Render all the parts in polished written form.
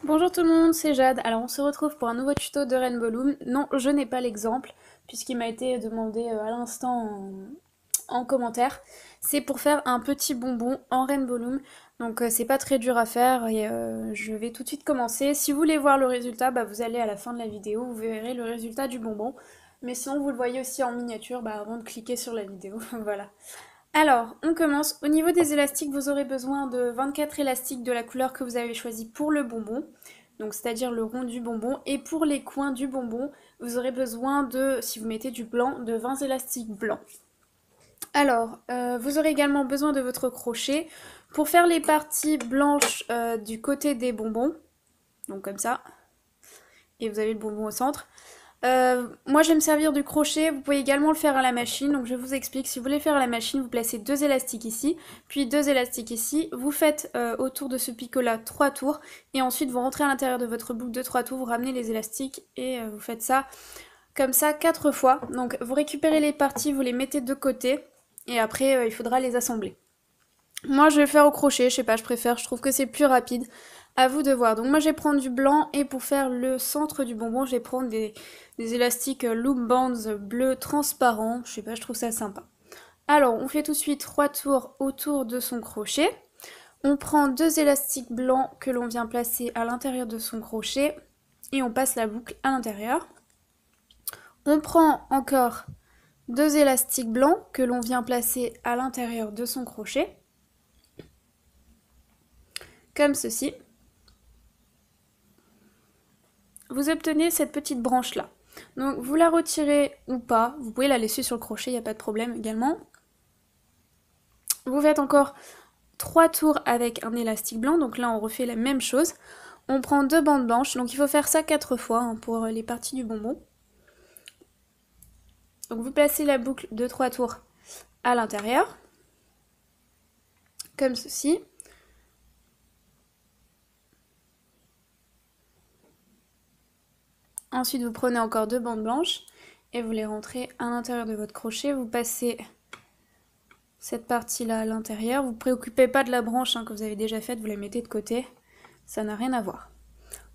Bonjour tout le monde, c'est Jade. Alors on se retrouve pour un nouveau tuto de Rainbow Loom. Non, je n'ai pas l'exemple, puisqu'il m'a été demandé à l'instant en commentaire. C'est pour faire un petit bonbon en Rainbow Loom. Donc c'est pas très dur à faire et je vais tout de suite commencer. Si vous voulez voir le résultat, vous allez à la fin de la vidéo, vous verrez le résultat du bonbon. Mais sinon vous le voyez aussi en miniature avant de cliquer sur la vidéo. Voilà. Alors, on commence. Au niveau des élastiques, vous aurez besoin de 24 élastiques de la couleur que vous avez choisi pour le bonbon, donc c'est-à-dire le rond du bonbon. Et pour les coins du bonbon, vous aurez besoin de, si vous mettez du blanc, de 20 élastiques blancs. Alors, vous aurez également besoin de votre crochet pour faire les parties blanches du côté des bonbons, donc comme ça, et vous avez le bonbon au centre. Moi j'aime servir du crochet, vous pouvez également le faire à la machine, donc je vous explique, si vous voulez faire à la machine, vous placez 2 élastiques ici, puis 2 élastiques ici, vous faites autour de ce picot là 3 tours, et ensuite vous rentrez à l'intérieur de votre boucle de 3 tours, vous ramenez les élastiques, et vous faites ça comme ça 4 fois, donc vous récupérez les parties, vous les mettez de côté, et après il faudra les assembler. Moi je vais le faire au crochet, je sais pas, je préfère, je trouve que c'est plus rapide. À vous de voir. Donc moi je vais prendre du blanc et pour faire le centre du bonbon, je vais prendre des élastiques Loom Bands bleu transparent. Je sais pas, je trouve ça sympa. Alors on fait tout de suite 3 tours autour de son crochet. On prend 2 élastiques blancs que l'on vient placer à l'intérieur de son crochet et on passe la boucle à l'intérieur. On prend encore 2 élastiques blancs que l'on vient placer à l'intérieur de son crochet. Comme ceci. Vous obtenez cette petite branche là. Donc vous la retirez ou pas, vous pouvez la laisser sur le crochet, il n'y a pas de problème également. Vous faites encore 3 tours avec un élastique blanc, donc là on refait la même chose. On prend 2 bandes blanches, donc il faut faire ça 4 fois pour les parties du bonbon. Donc vous placez la boucle de 3 tours à l'intérieur, comme ceci. Ensuite vous prenez encore 2 bandes blanches et vous les rentrez à l'intérieur de votre crochet, vous passez cette partie-là à l'intérieur. Vous ne vous préoccupez pas de la branche que vous avez déjà faite, vous la mettez de côté, ça n'a rien à voir.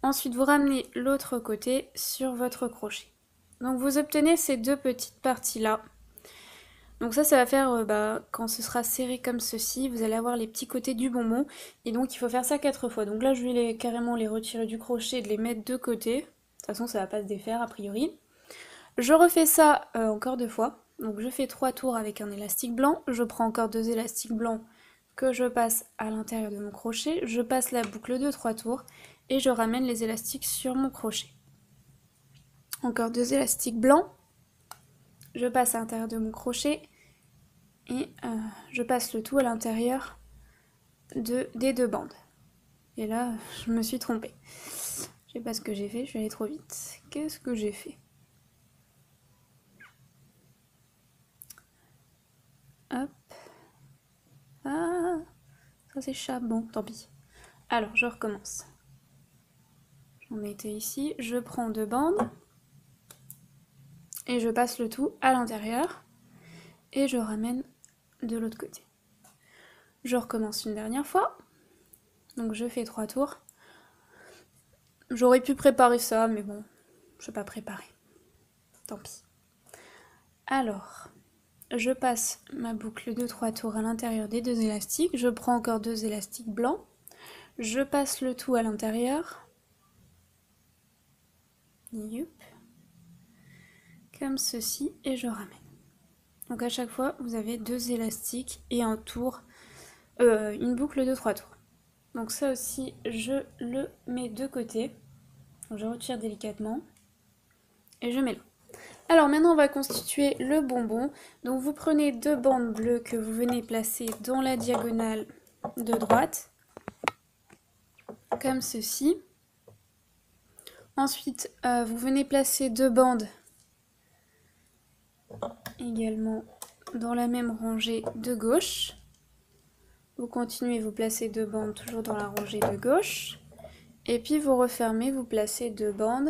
Ensuite, vous ramenez l'autre côté sur votre crochet. Donc vous obtenez ces deux petites parties-là. Donc ça va faire, quand ce sera serré comme ceci, vous allez avoir les petits côtés du bonbon. Et donc il faut faire ça 4 fois. Donc là, je vais carrément les retirer du crochet et de les mettre de côté. De toute façon, ça ne va pas se défaire a priori. Je refais ça encore 2 fois. Donc je fais 3 tours avec un élastique blanc, je prends encore 2 élastiques blancs que je passe à l'intérieur de mon crochet, je passe la boucle de 3 tours et je ramène les élastiques sur mon crochet. Encore 2 élastiques blancs, je passe à l'intérieur de mon crochet et je passe le tout à l'intérieur des 2 bandes. Et là, je me suis trompée. Je sais pas ce que j'ai fait, je suis allée trop vite. Qu'est-ce que j'ai fait ? Hop. Ah, ça s'échappe, bon, tant pis. Alors, je recommence. J'en ai été ici, je prends 2 bandes et je passe le tout à l'intérieur et je ramène de l'autre côté. Je recommence une dernière fois, donc je fais 3 tours. J'aurais pu préparer ça, mais bon, je vais pas préparer. Tant pis. Alors, je passe ma boucle de 3 tours à l'intérieur des 2 élastiques, je prends encore 2 élastiques blancs, je passe le tout à l'intérieur. Youp. Comme ceci et je ramène. Donc à chaque fois, vous avez 2 élastiques et un tour, une boucle de 3 tours. Donc ça aussi, je le mets de côté. Donc je retire délicatement et je mets là. Alors maintenant, on va constituer le bonbon. Donc vous prenez 2 bandes bleues que vous venez placer dans la diagonale de droite, comme ceci. Ensuite, vous venez placer 2 bandes également dans la même rangée de gauche. Vous continuez, vous placez 2 bandes toujours dans la rangée de gauche. Et puis vous refermez, vous placez 2 bandes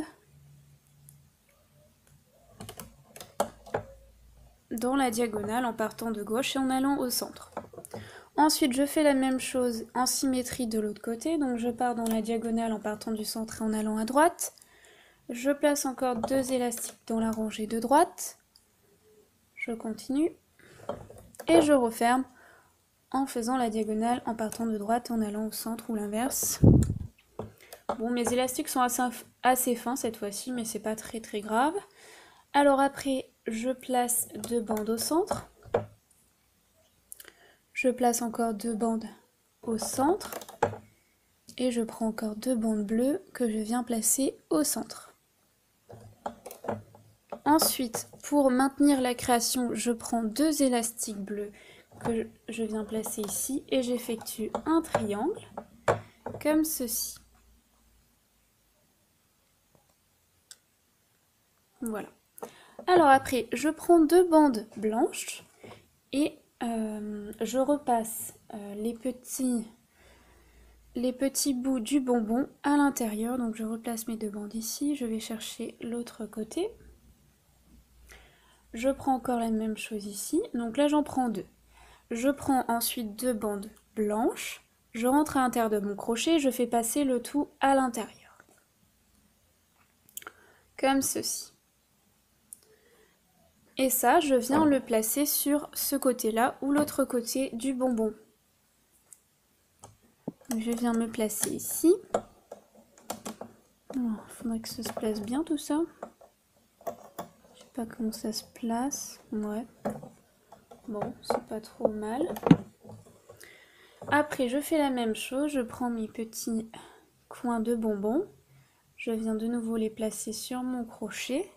dans la diagonale en partant de gauche et en allant au centre. Ensuite, je fais la même chose en symétrie de l'autre côté. Donc je pars dans la diagonale en partant du centre et en allant à droite. Je place encore 2 élastiques dans la rangée de droite. Je continue. Et je referme en faisant la diagonale en partant de droite et en allant au centre ou l'inverse. Bon, mes élastiques sont assez fins cette fois-ci, mais c'est pas très grave. Alors après, je place 2 bandes au centre. Je place encore 2 bandes au centre. Et je prends encore 2 bandes bleues que je viens placer au centre. Ensuite, pour maintenir la création, je prends 2 élastiques bleus que je viens placer ici et j'effectue un triangle comme ceci. Voilà. Alors après, je prends 2 bandes blanches et je repasse les petits bouts du bonbon à l'intérieur. Donc je replace mes 2 bandes ici, je vais chercher l'autre côté. Je prends encore la même chose ici, donc là j'en prends 2. Je prends ensuite 2 bandes blanches, je rentre à l'intérieur de mon crochet, je fais passer le tout à l'intérieur. Comme ceci. Et ça, je viens le placer sur ce côté-là ou l'autre côté du bonbon. Je viens me placer ici. Il faudrait que ça se place bien tout ça. Je sais pas comment ça se place. Ouais. Bon, c'est pas trop mal. Après, je fais la même chose. Je prends mes petits coins de bonbons. Je viens de nouveau les placer sur mon crochet.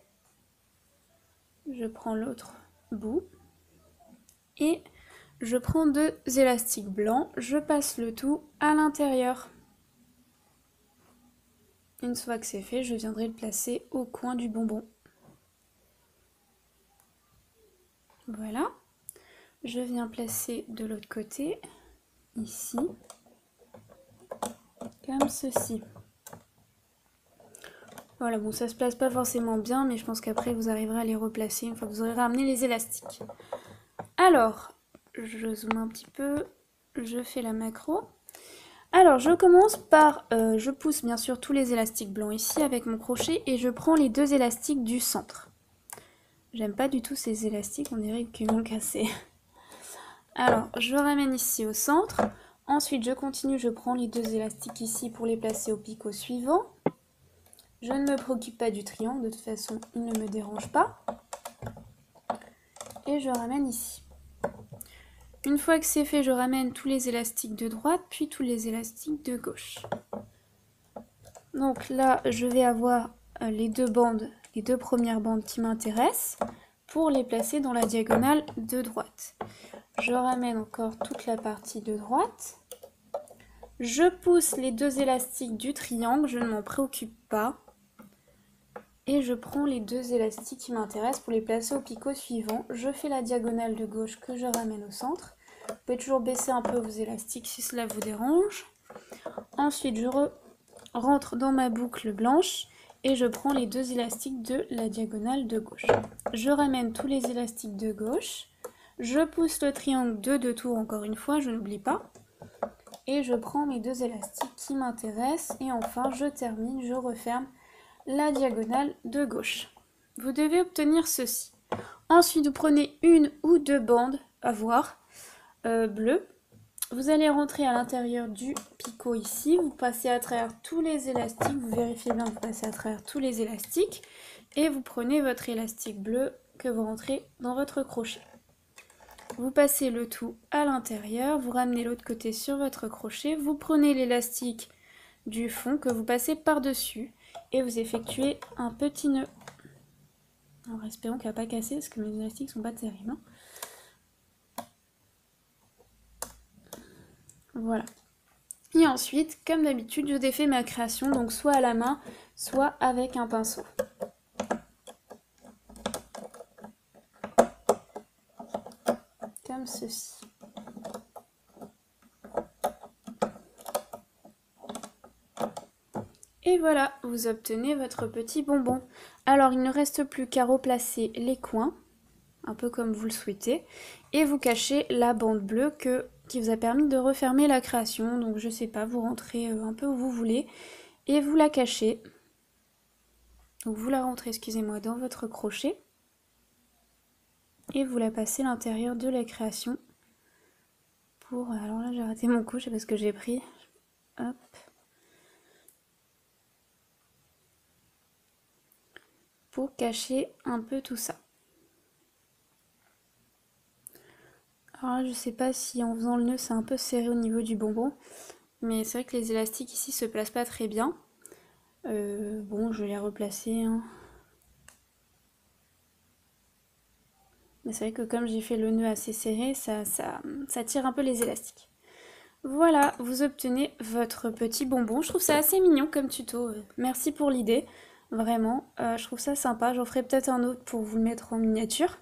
Je prends l'autre bout. Et je prends 2 élastiques blancs. Je passe le tout à l'intérieur. Une fois que c'est fait, je viendrai le placer au coin du bonbon. Voilà. Je viens placer de l'autre côté, ici, comme ceci. Voilà, bon, ça se place pas forcément bien, mais je pense qu'après vous arriverez à les replacer une fois que vous aurez ramené les élastiques. Alors, je zoome un petit peu, je fais la macro. Alors, je commence par, je pousse bien sûr tous les élastiques blancs ici avec mon crochet et je prends les 2 élastiques du centre. J'aime pas du tout ces élastiques, on dirait qu'ils vont casser. Alors, je ramène ici au centre. Ensuite, je continue, je prends les 2 élastiques ici pour les placer au picot suivant. Je ne me préoccupe pas du triangle, de toute façon, il ne me dérange pas. Et je ramène ici. Une fois que c'est fait, je ramène tous les élastiques de droite, puis tous les élastiques de gauche. Donc là, je vais avoir les 2 bandes, les 2 premières bandes qui m'intéressent, pour les placer dans la diagonale de droite. Je ramène encore toute la partie de droite. Je pousse les 2 élastiques du triangle, je ne m'en préoccupe pas. Et je prends les 2 élastiques qui m'intéressent pour les placer au picot suivant. Je fais la diagonale de gauche que je ramène au centre. Vous pouvez toujours baisser un peu vos élastiques si cela vous dérange. Ensuite, je rentre dans ma boucle blanche et je prends les 2 élastiques de la diagonale de gauche. Je ramène tous les élastiques de gauche. Je pousse le triangle de 2 tours encore une fois, je n'oublie pas. Et je prends mes 2 élastiques qui m'intéressent. Et enfin, je termine, je referme la diagonale de gauche. Vous devez obtenir ceci. Ensuite, vous prenez 1 ou 2 bandes à voir bleues. Vous allez rentrer à l'intérieur du picot ici. Vous passez à travers tous les élastiques. Vous vérifiez bien que vous passez à travers tous les élastiques. Et vous prenez votre élastique bleu que vous rentrez dans votre crochet. Vous passez le tout à l'intérieur. Vous ramenez l'autre côté sur votre crochet. Vous prenez l'élastique du fond que vous passez par-dessus. Et vous effectuez un petit nœud. En espérant qu'il ne va pas casser parce que mes élastiques sont pas terribles. Voilà. Et ensuite, comme d'habitude, je défais ma création, donc soit à la main, soit avec un pinceau. Comme ceci. Et voilà, vous obtenez votre petit bonbon. Alors, il ne reste plus qu'à replacer les coins, un peu comme vous le souhaitez, et vous cachez la bande bleue que qui vous a permis de refermer la création. Donc je sais pas, vous rentrez un peu où vous voulez et vous la cachez. Donc vous la rentrez, excusez-moi, dans votre crochet et vous la passez à l'intérieur de la création pour... Alors là j'ai raté mon coup, je sais pas ce que j'ai pris. Hop. Pour cacher un peu tout ça. Alors là je sais pas si en faisant le nœud c'est un peu serré au niveau du bonbon, mais c'est vrai que les élastiques ici se placent pas très bien. Bon, je vais les replacer, hein. Mais c'est vrai que comme j'ai fait le nœud assez serré, ça tire un peu les élastiques. Voilà, vous obtenez votre petit bonbon. Je trouve ça assez mignon comme tuto. Merci pour l'idée. Vraiment, je trouve ça sympa. J'en ferai peut-être un autre pour vous le mettre en miniature.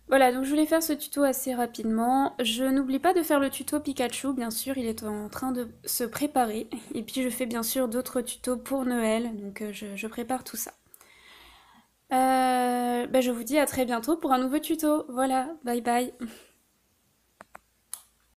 Voilà, donc je voulais faire ce tuto assez rapidement. Je n'oublie pas de faire le tuto Pikachu, bien sûr, il est en train de se préparer. Et puis je fais bien sûr d'autres tutos pour Noël, donc je prépare tout ça. Bah, je vous dis à très bientôt pour un nouveau tuto. Voilà, bye bye.